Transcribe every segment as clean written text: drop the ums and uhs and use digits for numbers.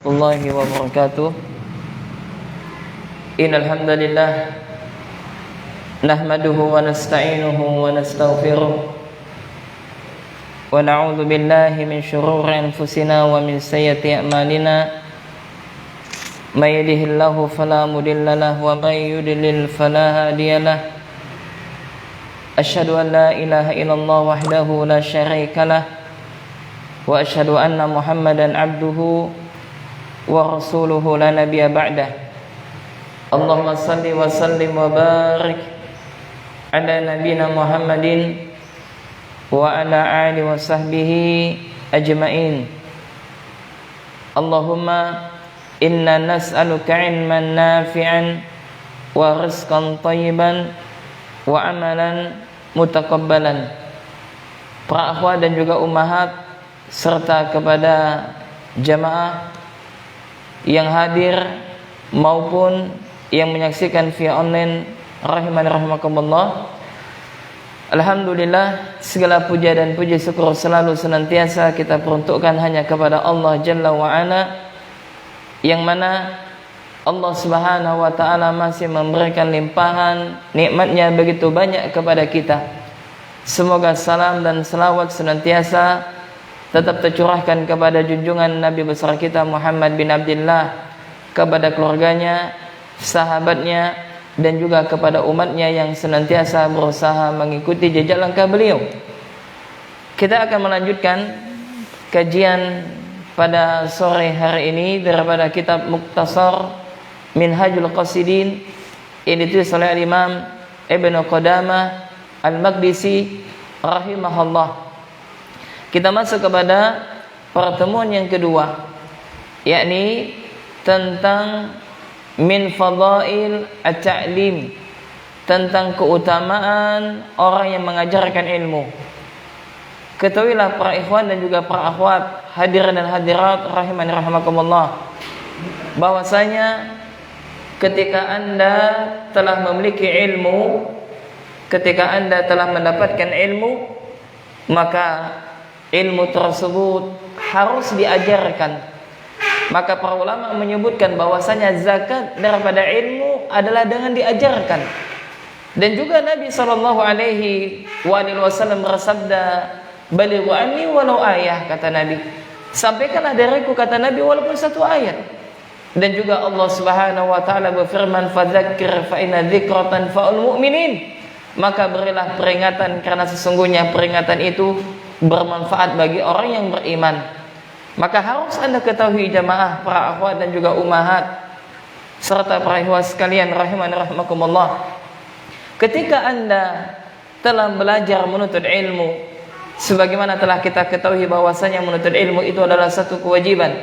الله وبركاته. إن الحمد لله نحمده ونستعينه ونستغفره ونعوذ بالله من شرور أنفسنا ومن سيئات أعمالنا من يهده الله فلا مضل له ومن يضلل فلا هادي له أشهد أن لا إله إلا الله وحده لا شريك له وأشهد أن محمدا عبده ورسوله لا نبي بعده اللهم صل وسلم وبارك على نبينا محمد وعلى آله وصحبه أجمعين اللهم إنا نسألك علما نافعا ورزقا طيبا وعملا متقبلا. Para akhwat dan juga ummahat serta kepada jamaah yang hadir maupun yang menyaksikan via online rahimani rahimakumullah. Alhamdulillah, segala puja dan puji syukur selalu senantiasa kita peruntukkan hanya kepada Allah Jalla wa Ala, yang mana Allah Subhanahu wa taala masih memberikan limpahan nikmatnya begitu banyak kepada kita. Semoga salam dan selawat senantiasa tetap tercurahkan kepada junjungan Nabi besar kita Muhammad bin Abdullah, kepada keluarganya, sahabatnya, dan juga kepada umatnya yang senantiasa berusaha mengikuti jejak langkah beliau. Kita akan melanjutkan kajian pada sore hari ini daripada kitab Mukhtasar Minhajul Qasidin yang ditulis oleh Imam Ibnu Qudamah Al-Maqdisi rahimahullah. Kita masuk kepada pertemuan yang kedua, yakni tentang min fadail at-ta'lim, tentang keutamaan orang yang mengajarkan ilmu. Ketahuilah para ikhwan dan juga para akhwat, hadirin dan hadirat rahimani rahimakumullah, bahwasanya ketika Anda telah memiliki ilmu, ketika Anda telah mendapatkan ilmu, maka ilmu tersebut harus diajarkan. Maka para ulama menyebutkan bahwasanya zakat daripada ilmu adalah dengan diajarkan. Dan juga Nabi SAW bersabda, "Balighu anni walau ayah," kata Nabi. Sampaikanlah dariku, kata Nabi, walaupun satu ayat. Dan juga Allah Subhanahu wa taala berfirman, "Fadzakir fa inna dzikra tanfa'ul mu'minin." Maka berilah peringatan, karena sesungguhnya peringatan itu bermanfaat bagi orang yang beriman. Maka harus Anda ketahui jamaah, para akhwat dan juga ummahat serta para ikhwah sekalian rahimani rahimakumullah, ketika Anda telah belajar menuntut ilmu, sebagaimana telah kita ketahui bahwasanya menuntut ilmu itu adalah satu kewajiban,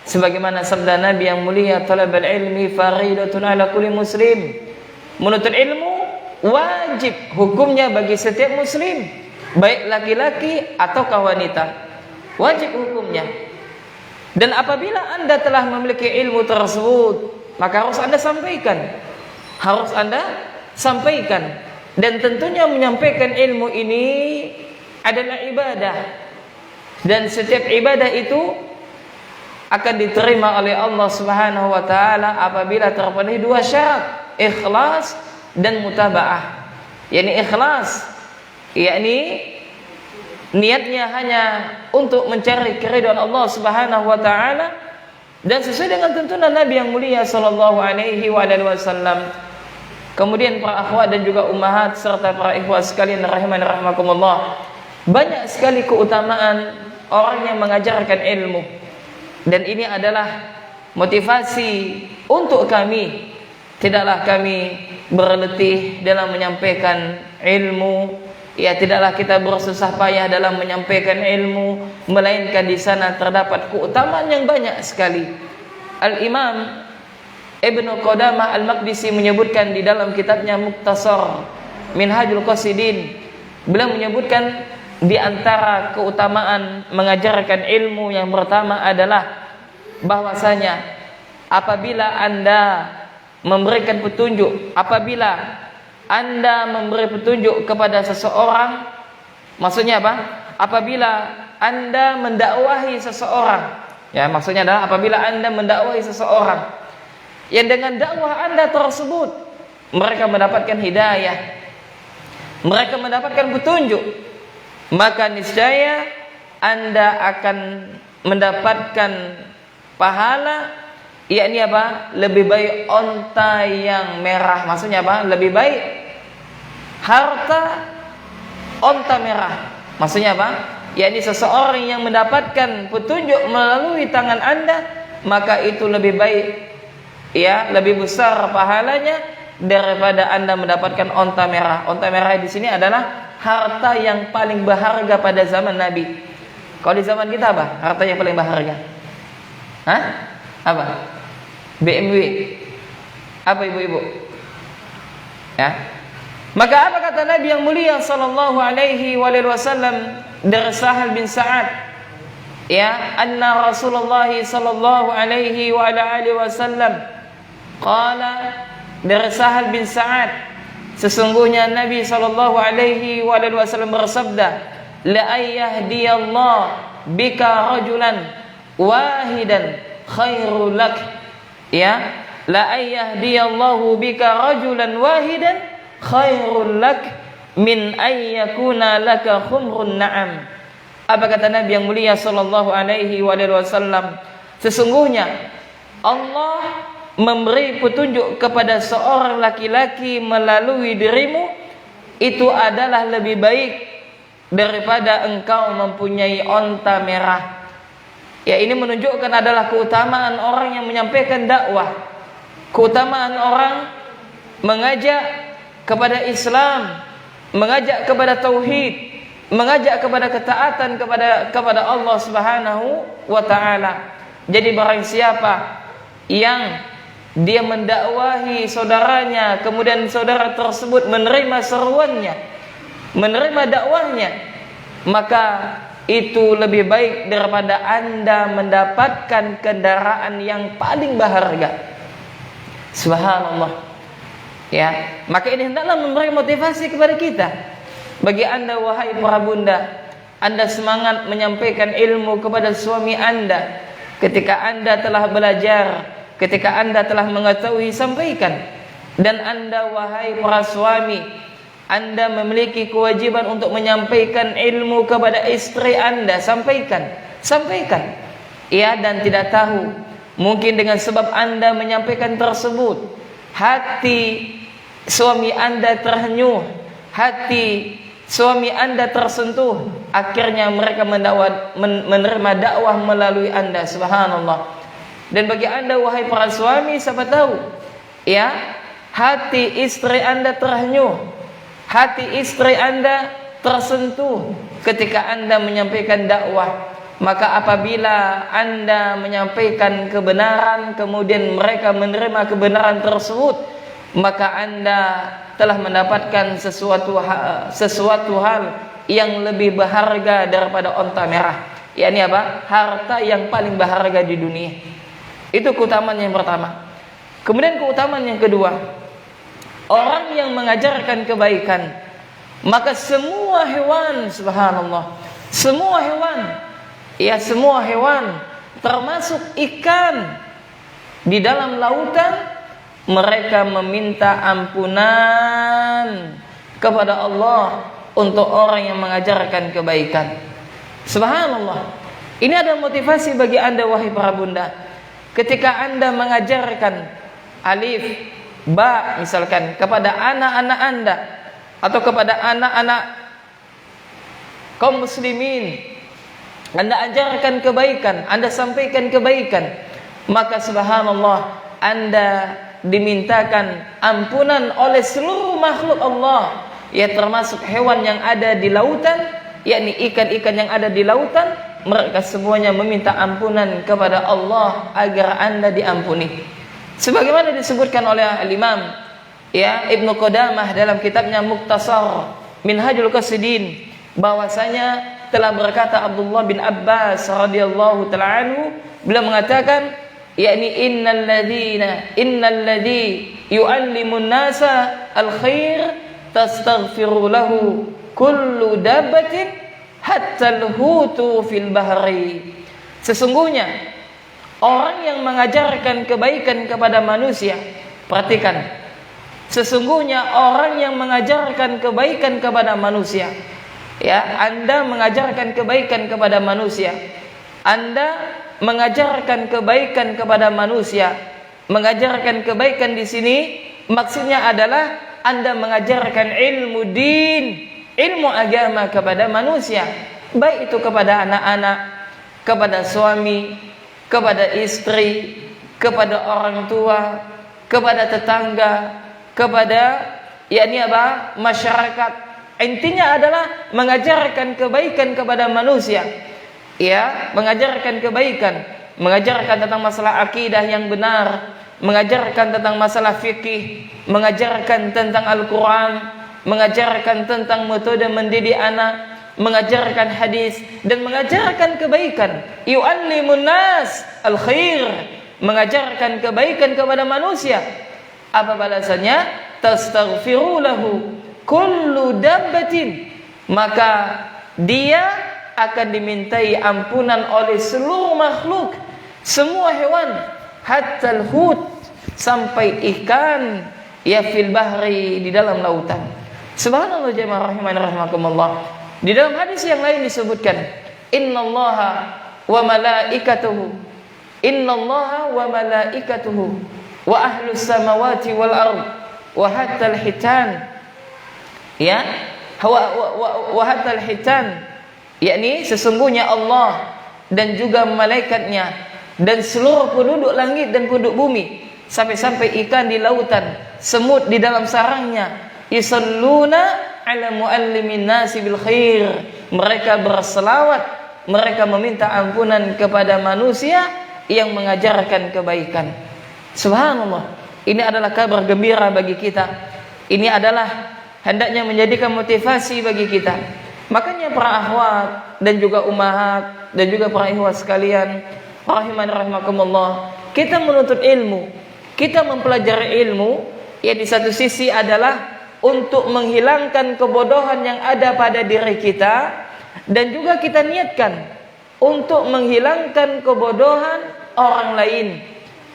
sebagaimana sabda Nabi yang mulia, "Talabul ilmi faridatun ala kulli muslim." Menuntut ilmu wajib hukumnya bagi setiap muslim, baik laki-laki ataukah wanita, wajib hukumnya. Dan apabila Anda telah memiliki ilmu tersebut, maka harus Anda sampaikan. Harus Anda sampaikan. Dan tentunya menyampaikan ilmu ini adalah ibadah. Dan setiap ibadah itu akan diterima oleh Allah Subhanahu wa taala apabila terpenuhi dua syarat, ikhlas dan mutaba'ah. Yani ikhlas, yakni niatnya hanya untuk mencari keridhaan Allah Subhanahu wa taala dan sesuai dengan tuntunan Nabi yang mulia sallallahu alaihi wasallam. Kemudian para akhwat dan juga ummahat serta para ikhwah sekalian rahimani rahimakumullah, banyak sekali keutamaan orang yang mengajarkan ilmu. Dan ini adalah motivasi untuk kami. Tidaklah kami berletih dalam menyampaikan ilmu, ya tidaklah kita bersusah payah dalam menyampaikan ilmu, melainkan di sana terdapat keutamaan yang banyak sekali. Al-Imam Ibnu Qudamah Al-Maqdisi menyebutkan di dalam kitabnya Mukhtasar Minhajul Qasidin, beliau menyebutkan di antara keutamaan mengajarkan ilmu yang pertama adalah bahwasanya apabila Anda memberikan petunjuk, apabila Anda memberi petunjuk kepada seseorang, maksudnya apa? Apabila Anda mendakwahi seseorang, Ya, maksudnya adalah apabila Anda mendakwahi seseorang yang dengan dakwah Anda tersebut mereka mendapatkan hidayah, mereka mendapatkan petunjuk, maka niscaya Anda akan mendapatkan pahala, yakni apa? Lebih baik onta yang merah. Maksudnya apa? Lebih baik harta onta merah. Maksudnya apa? Yakni seseorang yang mendapatkan petunjuk melalui tangan Anda, maka itu lebih baik, ya, lebih besar pahalanya daripada Anda mendapatkan onta merah. Onta merah di sini adalah harta yang paling berharga pada zaman Nabi. Kalau di zaman kita apa? Harta yang paling berharga? Hah? Apa? BMW. Apa ibu-ibu? Ya. Maka apa kata Nabi yang mulia sallallahu alaihi wasallam dari Sahal bin Sa'ad, ya, anna Rasulullah sallallahu alaihi wa ala alihi wasallam qala, dari Sahal bin Sa'ad, sesungguhnya Nabi sallallahu alaihi wa alihi wasallam bersabda, la ayyahdiyallah bika rajulan wahidan khairul lak, ya, la ayyahdiyallahu bika rajulan wahidan khairul lak min ayyakuna laka khumrun na'am. Apa kata Nabi yang mulia sallallahu alaihi wasallam? Sesungguhnya Allah memberi petunjuk kepada seorang laki-laki melalui dirimu, itu adalah lebih baik daripada engkau mempunyai onta merah. Ya, ini menunjukkan adalah keutamaan orang yang menyampaikan dakwah, keutamaan orang mengajak kepada Islam, mengajak kepada tauhid, mengajak kepada ketaatan kepada Allah Subhanahu wa taala. Jadi barang siapa yang dia mendakwahi saudaranya, kemudian saudara tersebut menerima seruannya, menerima dakwahnya, maka itu lebih baik daripada Anda mendapatkan kendaraan yang paling berharga. Subhanallah. Ya, maka ini hendaklah memberi motivasi kepada kita. Bagi Anda wahai para bunda, Anda semangat menyampaikan ilmu kepada suami Anda. Ketika Anda telah belajar, ketika Anda telah mengetahui, sampaikan. Dan Anda wahai para suami, Anda memiliki kewajiban untuk menyampaikan ilmu kepada istri Anda. Sampaikan. Ya, dan tidak tahu, mungkin dengan sebab Anda menyampaikan tersebut, hati suami Anda terhenyuh, hati suami Anda tersentuh, akhirnya mereka menerima dakwah melalui Anda. Subhanallah. Dan bagi Anda wahai para suami, siapa tahu, ya, hati istri Anda terhenyuh, hati istri Anda tersentuh ketika Anda menyampaikan dakwah. Maka apabila Anda menyampaikan kebenaran, kemudian mereka menerima kebenaran tersebut, maka Anda telah mendapatkan sesuatu hal yang lebih berharga daripada onta merah. yakni apa? Harta yang paling berharga di dunia. Itu keutamaan yang pertama. Kemudian keutamaan yang kedua, orang yang mengajarkan kebaikan, maka semua hewan, subhanallah, semua hewan termasuk ikan di dalam lautan, mereka meminta ampunan kepada Allah untuk orang yang mengajarkan kebaikan. Subhanallah. Ini ada motivasi bagi Anda wahai para bunda. Ketika Anda mengajarkan alif, ba misalkan kepada anak-anak Anda atau kepada anak-anak kaum muslimin, Anda ajarkan kebaikan, Anda sampaikan kebaikan, maka subhanallah, Anda dimintakan ampunan oleh seluruh makhluk Allah, ya termasuk hewan yang ada di lautan, yakni ikan-ikan yang ada di lautan. Mereka semuanya meminta ampunan kepada Allah agar Anda diampuni. Sebagaimana disebutkan oleh Al-Imam Ibnu Qudamah dalam kitabnya Mukhtasar Minhajul Qasidin, bahwasanya telah berkata Abdullah bin Abbas radhiyallahu ta'ala anhu, beliau mengatakan, yakni innalladzi yu'allimun nasa al-khair tastaghfiru lahu kullu dabbatin hatta al-hutu fil bahri. Sesungguhnya Orang yang mengajarkan kebaikan kepada manusia, perhatikan, sesungguhnya orang yang mengajarkan kebaikan kepada manusia, ya, Anda mengajarkan kebaikan kepada manusia, Anda mengajarkan kebaikan kepada manusia. Mengajarkan kebaikan di sini maksudnya adalah Anda mengajarkan ilmu din, ilmu agama kepada manusia, baik itu kepada anak-anak, kepada suami, kepada istri, kepada orang tua, kepada tetangga, kepada masyarakat. Intinya adalah mengajarkan kebaikan kepada manusia. Ya, mengajarkan kebaikan, mengajarkan tentang masalah akidah yang benar, mengajarkan tentang masalah fikih, mengajarkan tentang Al-Quran, mengajarkan tentang metode mendidik anak, mengajarkan hadis, dan mengajarkan kebaikan. Yu'allimun nas al-khair, mengajarkan kebaikan kepada manusia. Apa balasannya? Tastaghfiru lahu kullu dabbatin, maka dia akan dimintai ampunan oleh seluruh makhluk, semua hewan, hatta al-hut, sampai ikan, ya fil bahri, di dalam lautan. Subhanallah jemaah rahimani rahimakumullah. Di dalam hadis yang lain disebutkan, innallaha wa malaikatuhu, innallaha wa malaikatuhu wa ahlus samawati wal ard wa hatta al-hitan, ya, wa hatta al-hitan, yakni sesungguhnya Allah dan juga malaikatnya dan seluruh penduduk langit dan penduduk bumi, sampai-sampai ikan di lautan, semut di dalam sarangnya, yusalluna ala muallimin nasi bil khair, mereka berselawat, mereka meminta ampunan kepada manusia yang mengajarkan kebaikan. Subhanallah, ini adalah kabar gembira bagi kita. Ini adalah hendaknya menjadikan motivasi bagi kita. Makanya para akhwat dan juga ummahat dan juga para ikhwat sekalian, rahimani rahimakumullah, kita menuntut ilmu, kita mempelajari ilmu, ya di satu sisi adalah untuk menghilangkan kebodohan yang ada pada diri kita, dan juga kita niatkan untuk menghilangkan kebodohan orang lain.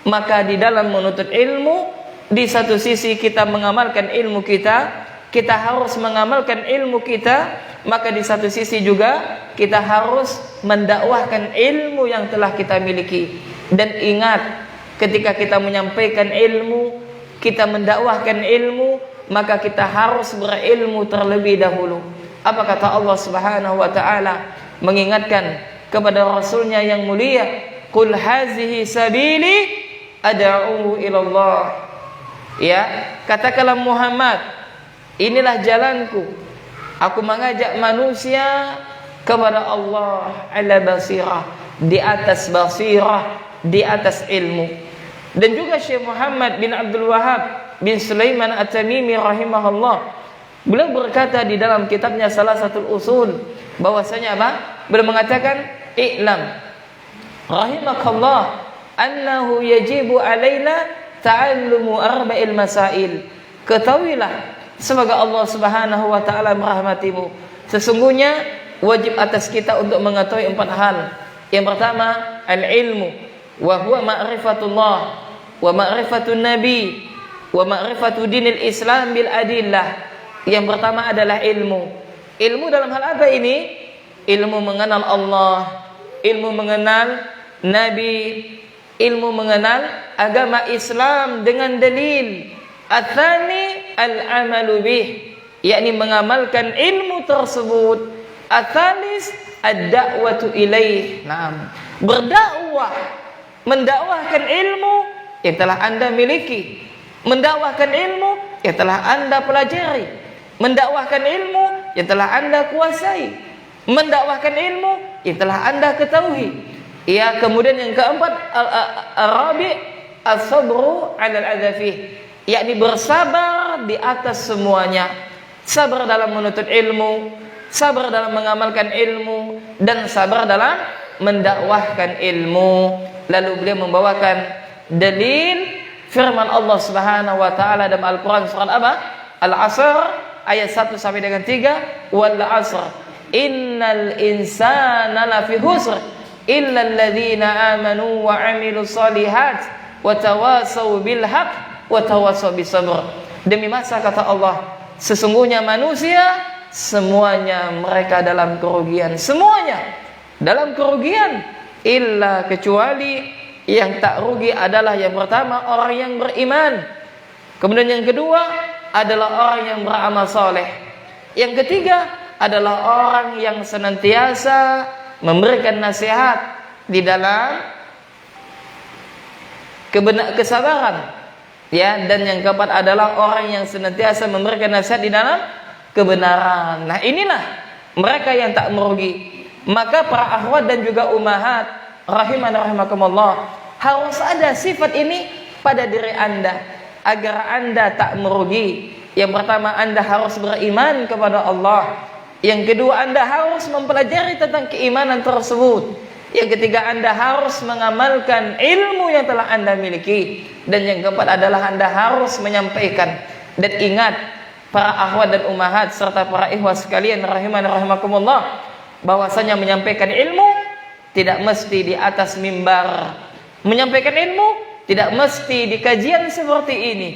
Maka di dalam menuntut ilmu, di satu sisi kita mengamalkan ilmu kita, kita harus mengamalkan ilmu kita, maka di satu sisi juga kita harus mendakwahkan ilmu yang telah kita miliki. Dan ingat, ketika kita menyampaikan ilmu, kita mendakwahkan ilmu, maka kita harus berilmu terlebih dahulu. Apa kata Allah Subhanahu wa taala mengingatkan kepada rasulnya yang mulia, qul hazihi sabili ad'u ila Allah, ya, katakanlah Muhammad, inilah jalanku, aku mengajak manusia kepada Allah ala basirah, di atas basirah, di atas ilmu. Dan juga Syekh Muhammad bin Abdul Wahhab bin Sulaiman At-Tamimi rahimahullah, beliau berkata di dalam kitabnya Salasatul Usul, bahwasanya apa? Beliau mengatakan, i'lam rahimakallah annahu yajibu alaina ta'allumu arba'il masail. Ketahuilah, semoga Allah Subhanahu wa taala merahmatimu, sesungguhnya wajib atas kita untuk mengetahui 4 hal. Yang pertama, al-ilmu, wa huwa ma'rifatullah wa ma'rifatun nabi wa ma'rifatu dinil Islam bil adillah. Yang pertama adalah ilmu. Ilmu dalam hal apa ini? Ilmu mengenal Allah, ilmu mengenal nabi, ilmu mengenal agama Islam dengan dalil. Atsani al-amalu bih, yakni mengamalkan ilmu tersebut. Atsalis ad-da'watu ilaih. Naam, berdakwah, mendakwahkan ilmu yang telah Anda miliki, mendakwahkan ilmu yang telah Anda pelajari, mendakwahkan ilmu yang telah Anda kuasai, mendakwahkan ilmu yang telah Anda ketahui. Ya, kemudian yang keempat, al-rabi' as-sabru 'ala al-adafih, yakni bersabar di atas semuanya. Sabar dalam menuntut ilmu, sabar dalam mengamalkan ilmu, dan sabar dalam mendakwahkan ilmu. Lalu beliau membawakan dalil firman Allah Subhanahu wa taala dalam Al-Qur'an surat apa? Al-'Asr ayat 1 sampai dengan 3, wal 'asr innal insana lafi khusr illal ladzina amanu wa 'amilus shalihat wa tawasaw bil haqq wa tawasaw bis sabr. Demi masa, kata Allah, sesungguhnya manusia semuanya mereka dalam kerugian, semuanya dalam kerugian, illa kecuali yang tak rugi adalah yang pertama orang yang beriman, kemudian yang kedua adalah orang yang beramal soleh, yang ketiga adalah orang yang senantiasa memberikan nasihat di dalam kesabaran, ya, dan yang keempat adalah orang yang senantiasa memberikan nasihat di dalam kebenaran. Nah, inilah mereka yang tak merugi. Maka para akhwat dan juga ummahat rahiman rahimakumullah, harus ada sifat ini pada diri Anda agar Anda tak merugi. Yang pertama, Anda harus beriman kepada Allah. Yang kedua, Anda harus mempelajari tentang keimanan tersebut. Yang ketiga, Anda harus mengamalkan ilmu yang telah Anda miliki. Dan yang keempat adalah Anda harus menyampaikan. Dan ingat, para akhwat dan ummahat serta para ikhwah sekalian rahiman rahimakumullah, bahwasanya menyampaikan ilmu tidak mesti di atas mimbar. Menyampaikan ilmu tidak mesti di kajian seperti ini.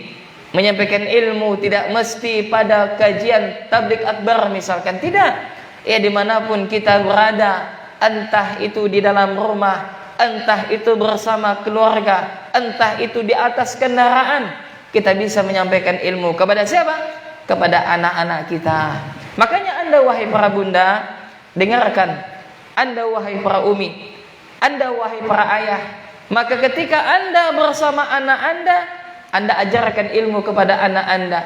Menyampaikan ilmu tidak mesti pada kajian tabligh akbar misalkan, tidak. Ya, dimanapun kita berada, entah itu di dalam rumah, entah itu bersama keluarga, entah itu di atas kendaraan, kita bisa menyampaikan ilmu kepada siapa? Kepada anak-anak kita. Makanya Anda wahai para bunda, dengarkan. Anda wahai para umi, Anda wahai para ayah, maka ketika Anda bersama anak Anda ajarkan ilmu kepada anak Anda.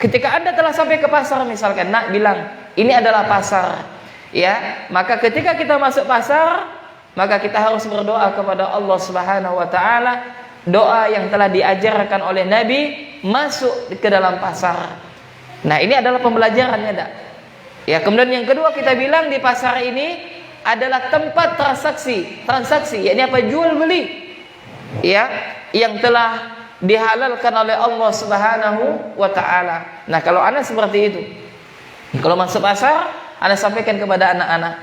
Ketika Anda telah sampai ke pasar misalkan, nak bilang, ini adalah pasar, ya. Maka ketika kita masuk pasar, maka kita harus berdoa kepada Allah Subhanahu wa taala, doa yang telah diajarkan oleh Nabi masuk ke dalam pasar. Nah, ini adalah pembelajarannya, dak. Ya, kemudian yang kedua kita bilang di pasar ini adalah tempat transaksi, yakni apa? Jual beli. Ya, yang telah dihalalkan oleh Allah Subhanahu wa taala. Nah, kalau anak seperti itu, kalau masuk pasar, anak sampaikan kepada anak-anak.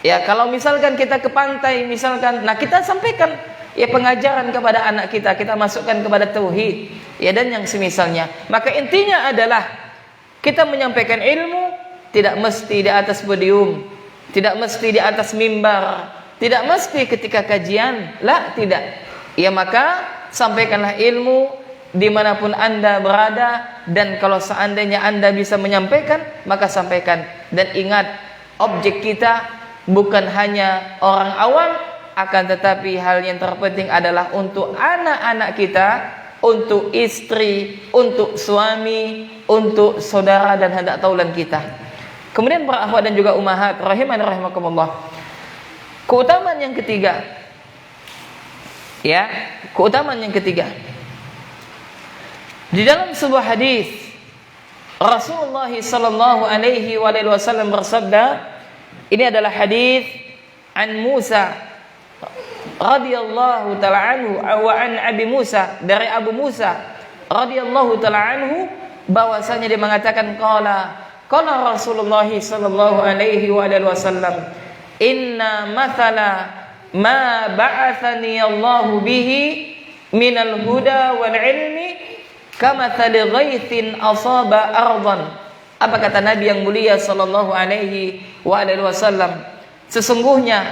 Ya, kalau misalkan kita ke pantai misalkan, nah kita sampaikan ya pengajaran kepada anak kita masukkan kepada tauhid, ya, dan yang semisalnya. Maka intinya adalah kita menyampaikan ilmu tidak mesti di atas podium, tidak mesti di atas mimbar, tidak mesti ketika kajian, lah, tidak. Ya, maka sampaikanlah ilmu dimanapun Anda berada, dan kalau seandainya Anda bisa menyampaikan, maka sampaikan. Dan ingat, objek kita bukan hanya orang awam, akan tetapi hal yang terpenting adalah untuk anak-anak kita, untuk istri, untuk suami, untuk saudara dan hendak taulan kita. Kemudian para akhwat dan juga ummahat rahiman rahimakumullah, keutamaan yang ketiga, ya, keutamaan yang ketiga, di dalam sebuah hadis Rasulullah sallallahu alaihi wasallam bersabda, ini adalah hadis an Musa radhiyallahu taala anhu wa an Abi Musa, dari Abu Musa radhiyallahu taala anhu, bahwasanya dia mengatakan qala Rasulullah sallallahu alaihi wasallam, inna mathala ma ba'athani Allahu bihi minal huda wal ilmi kamathali ghaithin asaba ardan. Apa kata Nabi yang mulia sallallahu alaihi wasallam? Sesungguhnya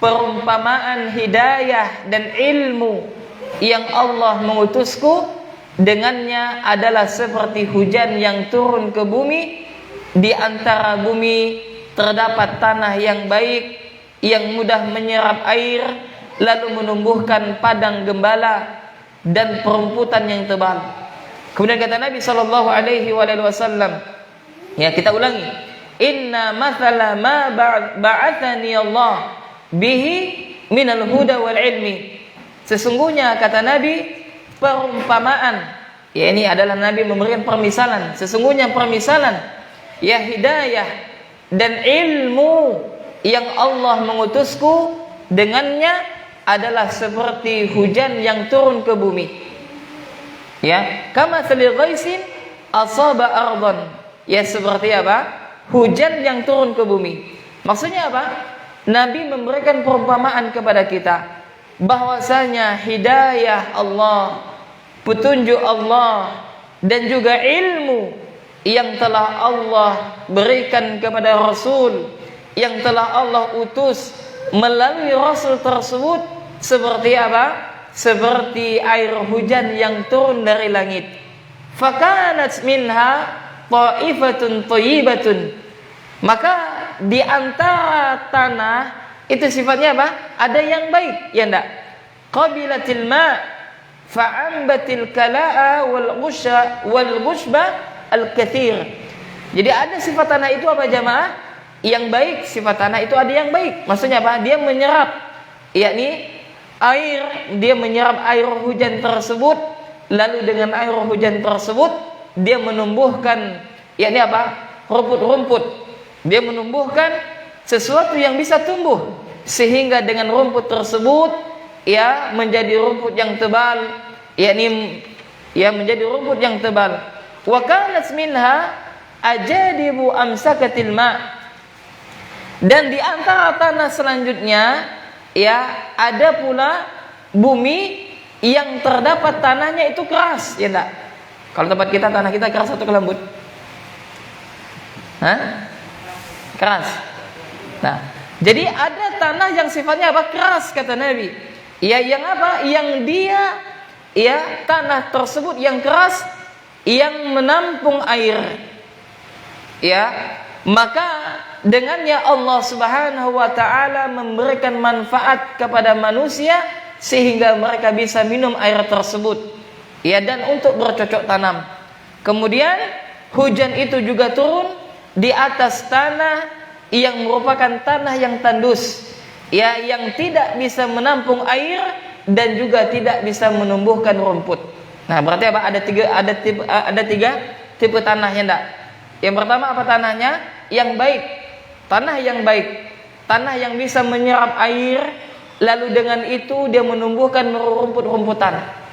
perumpamaan hidayah dan ilmu yang Allah mengutusku dengannya adalah seperti hujan yang turun ke bumi. Di antara bumi terdapat tanah yang baik, yang mudah menyerap air, lalu menumbuhkan padang gembala dan perumputan yang tebal. Kemudian kata Nabi sallallahu alaihi wasallam, ya, kita ulangi, inna mathala ma ba'athani Allah bihi minal huda wal ilmi. Sesungguhnya kata Nabi, perumpamaan, ya, ini adalah Nabi memberikan permisalan. Sesungguhnya permisalan, ya, hidayah dan ilmu yang Allah mengutusku dengannya adalah seperti hujan yang turun ke bumi. Ya, kama salil ghaisin asaba ardan. Ya, seperti apa? Hujan yang turun ke bumi. Maksudnya apa? Nabi memberikan perumpamaan kepada kita bahwasanya hidayah Allah, petunjuk Allah, dan juga ilmu yang telah Allah berikan kepada Rasul, yang telah Allah utus melalui Rasul tersebut seperti apa? Seperti air hujan yang turun dari langit. Fakanat minha ta'ifatun thayyibatun. Maka di antara tanah itu sifatnya apa? Ada yang baik, ya enggak? Qabilatil ma' fa'ambatil kala'a wal ghusba al-kathir. Jadi ada sifat tanah itu apa jamaah? Yang baik, sifat tanah itu ada yang baik. Maksudnya apa? Dia menyerap, yakni air, dia menyerap air hujan tersebut, lalu dengan air hujan tersebut dia menumbuhkan, yakni apa? Rumput-rumput. Dia menumbuhkan sesuatu yang bisa tumbuh, sehingga dengan rumput tersebut ya menjadi rumput yang tebal, yakni ya menjadi rumput yang tebal. Wa kanat minha ajadibu amsakatil ma'. Dan di antara tanah selanjutnya ya ada pula bumi yang terdapat tanahnya itu keras, ya enggak? Kalau tempat kita, tanah kita keras atau lembut? Hah? Keras. Nah, jadi ada tanah yang sifatnya apa? Keras, kata Nabi. Ya, yang apa? Yang dia ya tanah tersebut yang keras yang menampung air. Ya, maka dengannya Allah Subhanahu wa taala memberikan manfaat kepada manusia sehingga mereka bisa minum air tersebut. Ya, dan untuk bercocok tanam. Kemudian hujan itu juga turun di atas tanah yang merupakan tanah yang tandus, ya, yang tidak bisa menampung air dan juga tidak bisa menumbuhkan rumput. Nah, berarti apa? Ada tiga tipe tanahnya, enggak? Yang pertama apa tanahnya? Yang baik. Tanah yang baik. Tanah yang bisa menyerap air, lalu dengan itu dia menumbuhkan rumput-rumputan.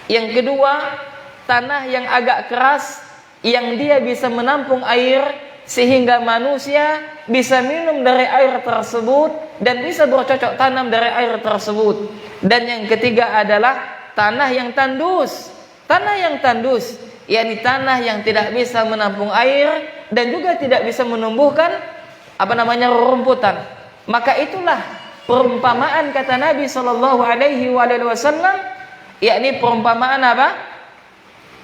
Yang kedua, tanah yang agak keras, yang dia bisa menampung air sehingga manusia bisa minum dari air tersebut dan bisa bercocok tanam dari air tersebut. Dan yang ketiga adalah tanah yang tandus. Tanah yang tandus, yakni tanah yang tidak bisa menampung air dan juga tidak bisa menumbuhkan rumputan. Maka itulah perumpamaan kata Nabi sallallahu alaihi wasallam, yakni perumpamaan apa?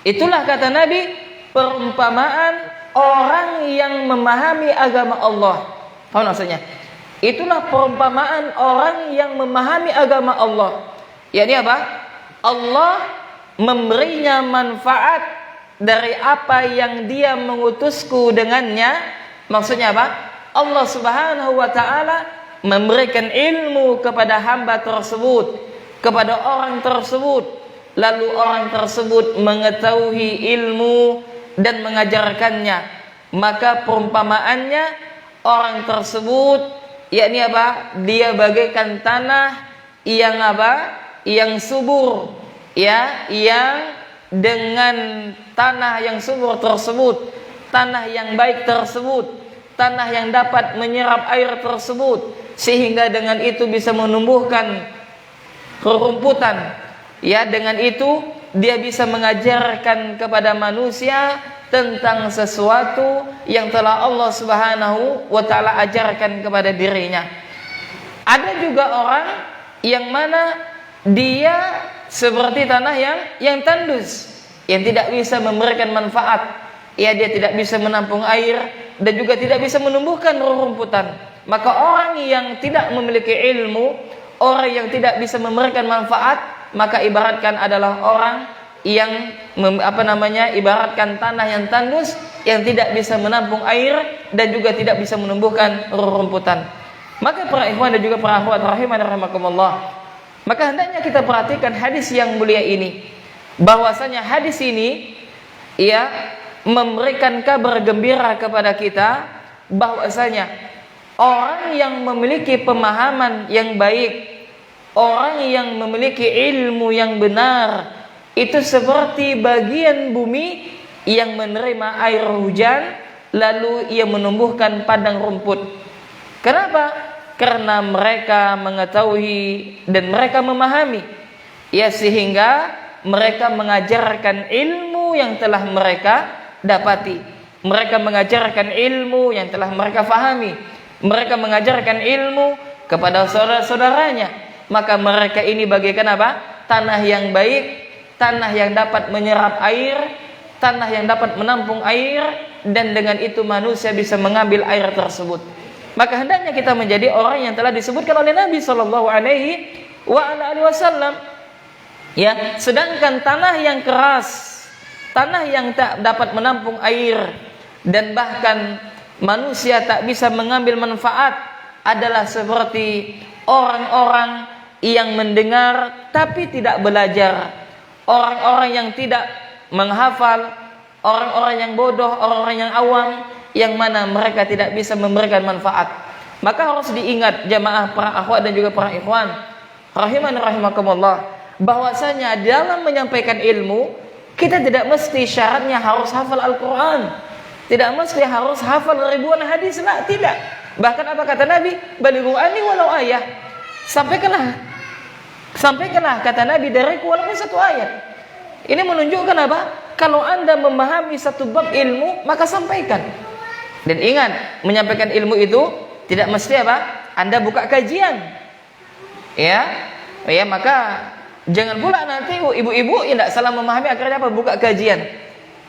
Itulah kata Nabi perumpamaan orang yang memahami agama Allah. Paham maksudnya? Itulah perumpamaan orang yang memahami agama Allah. Yakni apa? Allah memberinya manfaat dari apa yang dia mengutusku dengannya. Maksudnya apa? Allah Subhanahu wa taala memberikan ilmu kepada hamba tersebut, kepada orang tersebut. Lalu orang tersebut mengetahui ilmu dan mengajarkannya, maka perumpamaannya orang tersebut yakni apa? Dia bagaikan tanah yang apa? Yang subur, ya, yang dengan tanah yang subur tersebut, tanah yang baik tersebut, tanah yang dapat menyerap air tersebut sehingga dengan itu bisa menumbuhkan rerumputan. Ya, dengan itu dia bisa mengajarkan kepada manusia tentang sesuatu yang telah Allah Subhanahu wa taala ajarkan kepada dirinya. Ada juga orang yang mana dia seperti tanah yang tandus, yang tidak bisa memberikan manfaat. Ya, dia tidak bisa menampung air dan juga tidak bisa menumbuhkan rerumputan. Maka orang yang tidak memiliki ilmu, orang yang tidak bisa memberikan manfaat, maka ibaratkan adalah orang yang ibaratkan tanah yang tandus yang tidak bisa menampung air dan juga tidak bisa menumbuhkan rerumputan. Maka para ikhwan dan juga para akhwat rahimani rahimakumullah, maka hendaknya kita perhatikan hadis yang mulia ini, bahwasanya hadis ini ya memberikan kabar gembira kepada kita bahwasanya orang yang memiliki pemahaman yang baik, orang yang memiliki ilmu yang benar, itu seperti bagian bumi yang menerima air hujan lalu ia menumbuhkan padang rumput. Kenapa? Karena mereka mengetahui dan mereka memahami, ya, sehingga mereka mengajarkan ilmu yang telah mereka dapati. Mereka mengajarkan ilmu yang telah mereka fahami. Mereka mengajarkan ilmu kepada saudara-saudaranya. Maka mereka ini bagaikan apa? Tanah yang baik, tanah yang dapat menyerap air, tanah yang dapat menampung air, dan dengan itu manusia bisa mengambil air tersebut. Maka hendaknya kita menjadi orang yang telah disebutkan oleh Nabi Shallallahu Alaihi Wasallam. Ya, sedangkan tanah yang keras, tanah yang tak dapat menampung air, dan bahkan manusia tak bisa mengambil manfaat, adalah seperti orang-orang yang mendengar tapi tidak belajar, orang-orang yang tidak menghafal, orang-orang yang bodoh, orang-orang yang awam, yang mana mereka tidak bisa memberikan manfaat. Maka harus diingat jamaah para akhwat dan juga para ikhwan rahiman rahimakumullah, bahwasanya dalam menyampaikan ilmu kita tidak mesti syaratnya harus hafal Al-Quran, tidak mesti harus hafal ribuan hadis, lah, tidak. Bahkan apa kata Nabi? Balighu anni walau ayah. Sampaikanlah kata Nabi dariku walaupun satu ayat. Ini menunjukkan apa? Kalau Anda memahami satu bab ilmu, maka sampaikan. Dan ingat, menyampaikan ilmu itu tidak mesti apa? Anda buka kajian. Ya, maka jangan pula nanti ibu-ibu yang tidak salah memahami akhirnya apa? Buka kajian.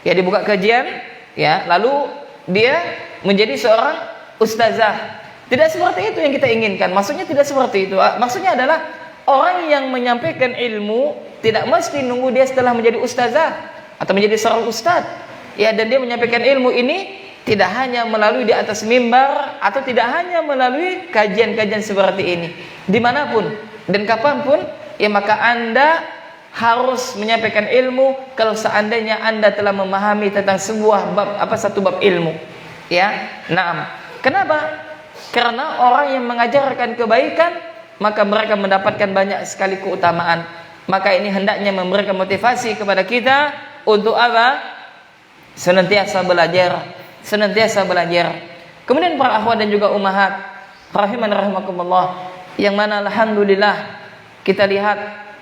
Ya, dibuka kajian, ya, lalu dia menjadi seorang ustazah. Tidak seperti itu yang kita inginkan. Maksudnya tidak seperti itu. Maksudnya adalah orang yang menyampaikan ilmu tidak mesti nunggu dia setelah menjadi ustazah atau menjadi seorang ustaz. Ya, dan dia menyampaikan ilmu ini tidak hanya melalui di atas mimbar atau tidak hanya melalui kajian-kajian seperti ini. Dimanapun dan kapanpun, ya, maka Anda harus menyampaikan ilmu kalau seandainya Anda telah memahami tentang sebuah bab, satu bab ilmu. Ya, naam. Kenapa? Karena orang yang mengajarkan kebaikan, maka mereka mendapatkan banyak sekali keutamaan. Maka ini hendaknya memberikan motivasi kepada kita untuk apa? Senantiasa belajar. Kemudian para akhwat dan juga ummahat rahiman rahimakumullah, yang mana alhamdulillah kita lihat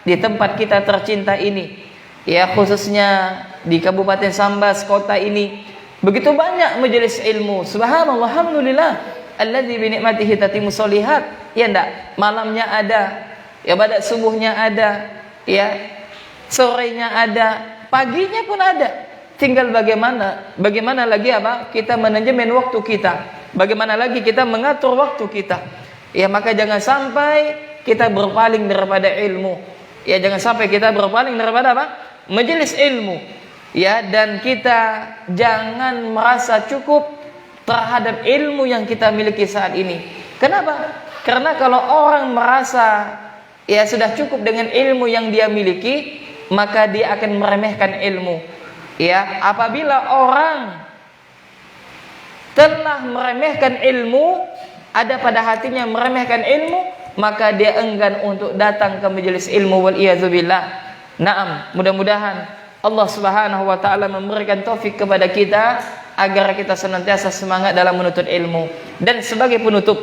di tempat kita tercinta ini, ya, khususnya di Kabupaten Sambas kota ini, begitu banyak majelis ilmu. Subhanallah, alhamdulillah, alladzi bi ni'matihi tatimmu sholihat. Ya enggak, malamnya ada, ya, pada subuhnya ada, ya, sorenya ada, paginya pun ada. Tinggal bagaimana lagi apa? Kita manajemen waktu kita. Bagaimana lagi kita mengatur waktu kita. Ya, maka jangan sampai kita berpaling daripada ilmu. Ya, jangan sampai kita berpaling daripada apa? Majelis ilmu. Ya, dan kita jangan merasa cukup terhadap ilmu yang kita miliki saat ini. Kenapa? Karena kalau orang merasa ya sudah cukup dengan ilmu yang dia miliki, maka dia akan meremehkan ilmu. Ya, apabila orang telah meremehkan ilmu, ada pada hatinya meremehkan ilmu, maka dia enggan untuk datang ke majelis ilmu, wal iyadzubillah. Naam, mudah-mudahan Allah Subhanahu wa taala memberikan taufik kepada kita agar kita senantiasa semangat dalam menuntut ilmu. Dan sebagai penutup,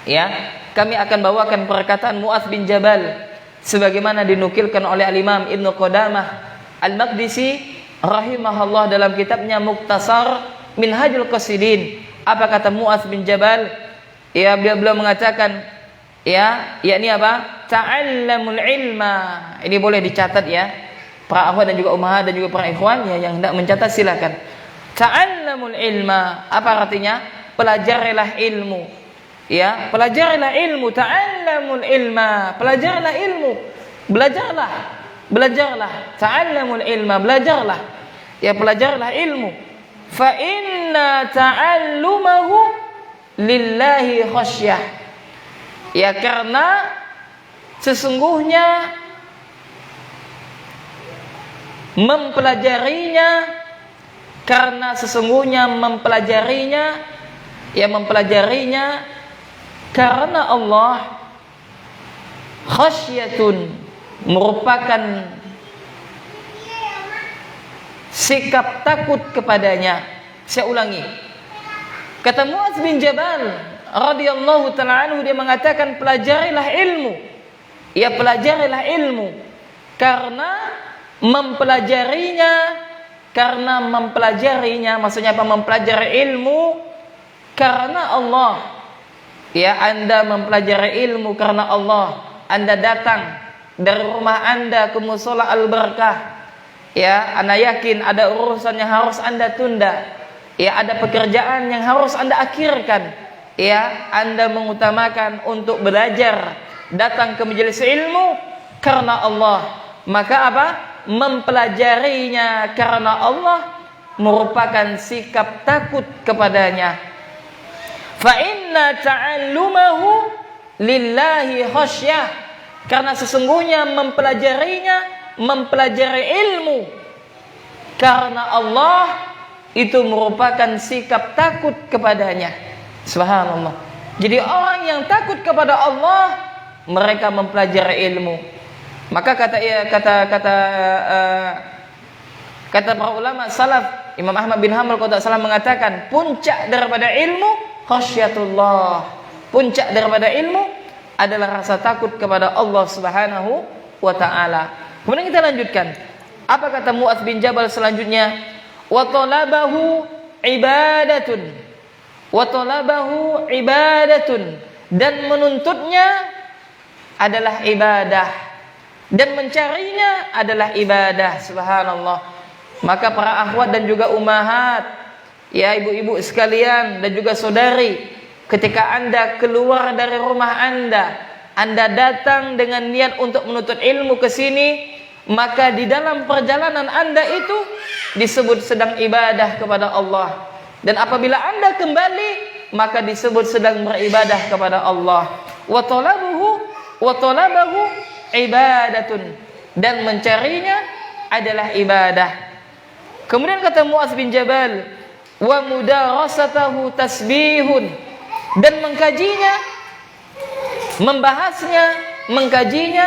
ya, kami akan bawakan perkataan Mu'adz bin Jabal sebagaimana dinukilkan oleh Al-Imam Ibnu Qudamah Al-Maqdisi rahimahullah dalam kitabnya Mukhtasar Minhajul Qasidin. Apa kata Mu'adz bin Jabal? Ya, beliau mengatakan, ya, yakni apa? Ta'allamul ilma. Ini boleh dicatat, ya, para akhwat dan juga ummahat dan juga para ikhwan, ya, yang hendak mencatat silakan. Ta'allamul ilma. Apa artinya? Pelajarilah ilmu. Ya, pelajarilah ilmu. Ta'allamul ilma. Pelajarilah ilmu. Belajarlah. Ta'allamul ilma. Belajarlah. Ya, pelajarilah ilmu. Fa inna ta'allumahu lillahi khasyah. Ya, karena sesungguhnya mempelajarinya karena Allah, khasyatun merupakan sikap takut kepadanya. Saya ulangi, kata Mu'adz bin Jabal radhiyallahu taala anhu dia mengatakan pelajarilah ilmu. Ya pelajarilah ilmu karena mempelajarinya maksudnya apa? Mempelajari ilmu karena Allah. Ya, Anda mempelajari ilmu karena Allah. Anda datang dari rumah Anda ke Mushola Al-Barakah. Ya, Anda yakin ada urusan yang harus Anda tunda. Ya, ada pekerjaan yang harus Anda akhirkan. Ya, Anda mengutamakan untuk belajar, datang ke majelis ilmu karena Allah. Maka apa? Mempelajarinya karena Allah merupakan sikap takut kepadanya. Fa inna ta'allumahu lillahi khasyah. Karena sesungguhnya mempelajari ilmu karena Allah itu merupakan sikap takut kepadanya. Subhanallah. Jadi orang yang takut kepada Allah, mereka mempelajari ilmu. Maka kata para ulama salaf, Imam Ahmad bin Hanbal kalau tak salah mengatakan, puncak daripada ilmu khasyatullah. Puncak daripada ilmu adalah rasa takut kepada Allah Subhanahu wa taala. Kemudian kita lanjutkan. Apa kata Mu'adz bin Jabal selanjutnya? Wa talabahu ibadatun. Wa talabahu ibadatun, dan menuntutnya adalah ibadah, dan mencarinya adalah ibadah. Subhanallah. Maka para akhwat dan juga ummahat, ya ibu-ibu sekalian dan juga saudari, ketika Anda keluar dari rumah Anda datang dengan niat untuk menuntut ilmu ke sini, maka di dalam perjalanan Anda itu disebut sedang ibadah kepada Allah. Dan apabila Anda kembali, maka disebut sedang beribadah kepada Allah. Wa talabahu ibadatun, dan mencarinya adalah ibadah. Kemudian kata Mu'adz bin Jabal, wa mudarasatahu tasbihun, dan mengkajinya, membahasnya, mengkajinya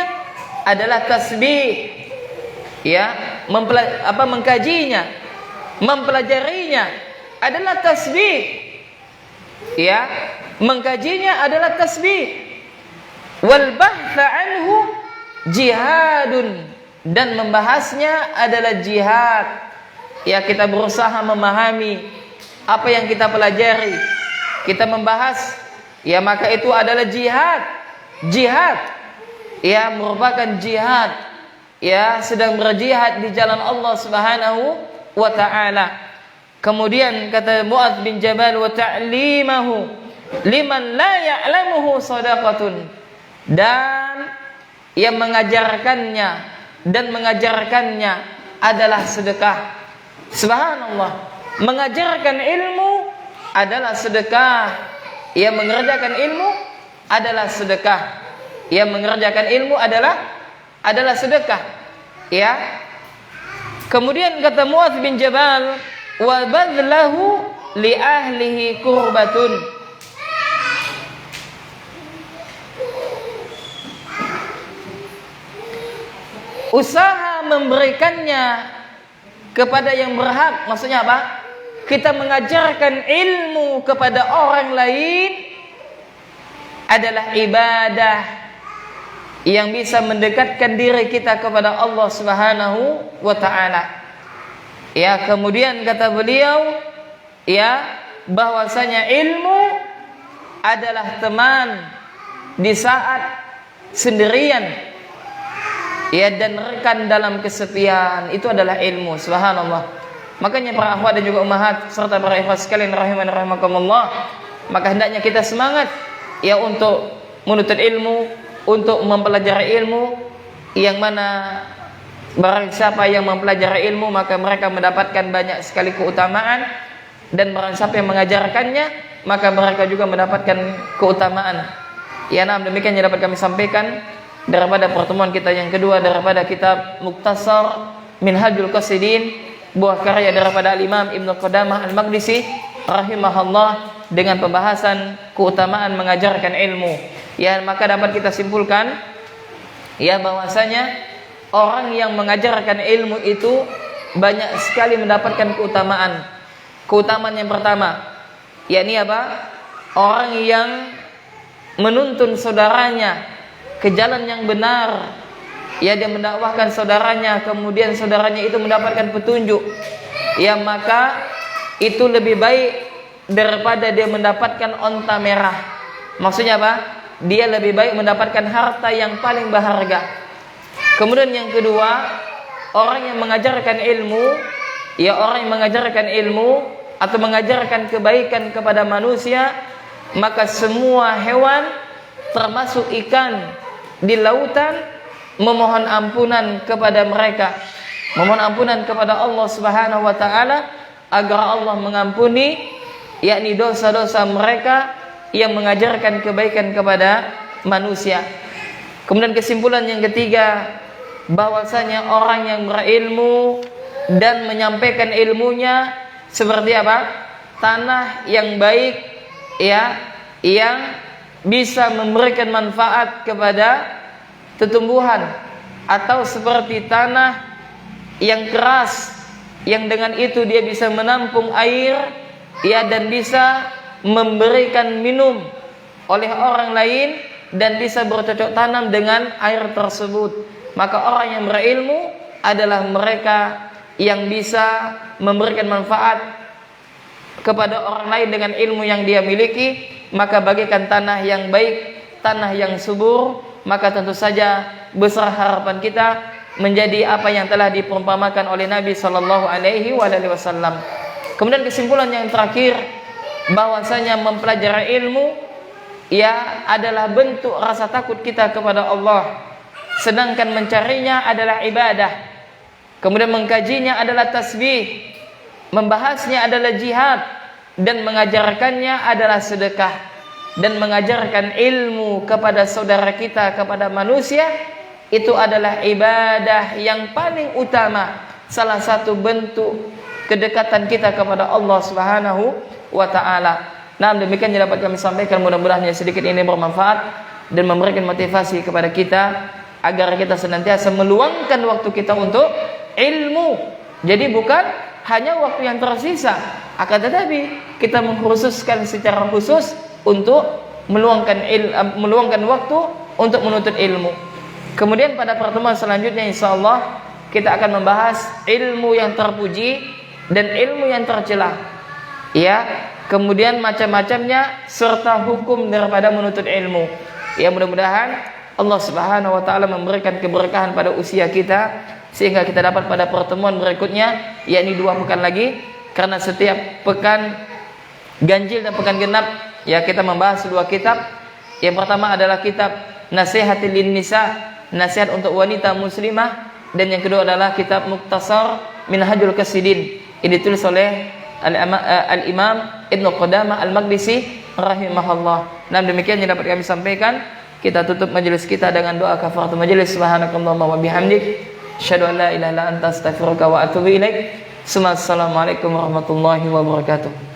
adalah tasbih. Ya, mengkajinya, mempelajarinya adalah tasbih. Ya, mengkajinya adalah tasbih. Wal bahtha anhu jihadun, dan membahasnya adalah jihad. Ya, kita berusaha memahami apa yang kita pelajari, kita membahas, ya maka itu adalah jihad. Jihad, ya merupakan jihad, ya sedang berjihad di jalan Allah Subhanahu wa taala. Kemudian kata Mu'adz bin Jabal, wa ta'limahu liman la ya'lamuhu shadaqatun, dan yang mengajarkannya adalah sedekah. Subhanallah. Mengajarkan ilmu adalah sedekah. Yang mengerjakan ilmu adalah sedekah. Yang mengerjakan ilmu adalah sedekah. Ya. Kemudian kata Mu'adz bin Jabal, wa badlahu li ahlihi kurbatun. Usaha memberikannya kepada yang berhak, maksudnya apa? Kita mengajarkan ilmu kepada orang lain adalah ibadah yang bisa mendekatkan diri kita kepada Allah Subhanahu wa taala. Ya, kemudian kata beliau, ya, bahwasanya ilmu adalah teman di saat sendirian. Ya, dan rekan dalam kesepian, itu adalah ilmu. Subhanallah. Makanya para akhwat dan juga ummahat serta para ikhwat sekalian rahimani rahimakumullah, maka hendaknya kita semangat ya untuk menuntut ilmu, untuk mempelajari ilmu, yang mana barang siapa yang mempelajari ilmu maka mereka mendapatkan banyak sekali keutamaan, dan barang siapa yang mengajarkannya maka mereka juga mendapatkan keutamaan. Ya, nah demikian yang dapat kami sampaikan daripada pertemuan kita yang kedua daripada kitab Mukhtasar Minhajul Qasidin, buah karya daripada Al-Imam Ibnu Qudamah Al-Maqdisi rahimahullah, dengan pembahasan keutamaan mengajarkan ilmu. Ya, maka dapat kita simpulkan ya bahwasanya orang yang mengajarkan ilmu itu banyak sekali mendapatkan keutamaan. Keutamaan yang pertama yakni apa? orang yang menuntun saudaranya ke jalan yang benar, ya dia mendakwahkan saudaranya, kemudian saudaranya itu mendapatkan petunjuk, ya maka itu lebih baik daripada dia mendapatkan onta merah. Maksudnya apa? Dia lebih baik mendapatkan harta yang paling berharga. Kemudian yang kedua, orang yang mengajarkan ilmu, ya orang yang mengajarkan ilmu atau mengajarkan kebaikan kepada manusia, maka semua hewan termasuk ikan di lautan memohon ampunan kepada mereka, memohon ampunan kepada Allah Subhanahu wa taala agar Allah mengampuni yakni dosa-dosa mereka yang mengajarkan kebaikan kepada manusia. Kemudian kesimpulan yang ketiga, bahwasanya orang yang berilmu dan menyampaikan ilmunya seperti apa? Tanah yang baik, ya, yang bisa memberikan manfaat kepada tumbuhan, atau seperti tanah yang keras yang dengan itu dia bisa menampung air, ya, dan bisa memberikan minum oleh orang lain dan bisa bercocok tanam dengan air tersebut. Maka orang yang berilmu adalah mereka yang bisa memberikan manfaat kepada orang lain dengan ilmu yang dia miliki. Maka bagikan tanah yang baik, tanah yang subur, maka tentu saja besar harapan kita menjadi apa yang telah diperumpamakan oleh Nabi sallallahu alaihi wasallam. Kemudian kesimpulan yang terakhir, bahwasanya mempelajari ilmu ya adalah bentuk rasa takut kita kepada Allah, sedangkan mencarinya adalah ibadah. Kemudian mengkajinya adalah tasbih, membahasnya adalah jihad, dan mengajarkannya adalah sedekah. Dan mengajarkan ilmu kepada saudara kita, kepada manusia, itu adalah ibadah yang paling utama, salah satu bentuk kedekatan kita kepada Allah Subhanahu wa taala. Nah, demikian yang dapat kami sampaikan, mudah-mudahan yang sedikit ini bermanfaat dan memberikan motivasi kepada kita agar kita senantiasa meluangkan waktu kita untuk ilmu. Jadi bukan hanya waktu yang tersisa, akan tetapi kita mengkhususkan secara khusus untuk meluangkan waktu untuk menuntut ilmu. Kemudian pada pertemuan selanjutnya insyaallah kita akan membahas ilmu yang terpuji dan ilmu yang tercela, ya, kemudian macam-macamnya serta hukum daripada menuntut ilmu. Ya, mudah-mudahan Allah Subhanahu wa taala memberikan keberkahan pada usia kita sehingga kita dapat pada pertemuan berikutnya, yakni 2 pekan lagi, karena setiap pekan ganjil dan pekan genap ya kita membahas 2 kitab. Yang pertama adalah kitab Nasihatil Nisa, nasihat untuk wanita muslimah, dan yang kedua adalah kitab Mukhtasar Minhajul Qasidin, ini ditulis oleh Al-Imam Ibnu Qudamah Al-Maqdisi rahimahullah. Nah, demikian yang dapat kami sampaikan. Kita tutup majelis kita dengan doa kafaratul majelis. Subhanakallahumma wa bihamdik, asyhadu an la ilaha illa anta, astaghfiruka wa atubu ilaik. Assalamualaikum warahmatullahi wabarakatuh.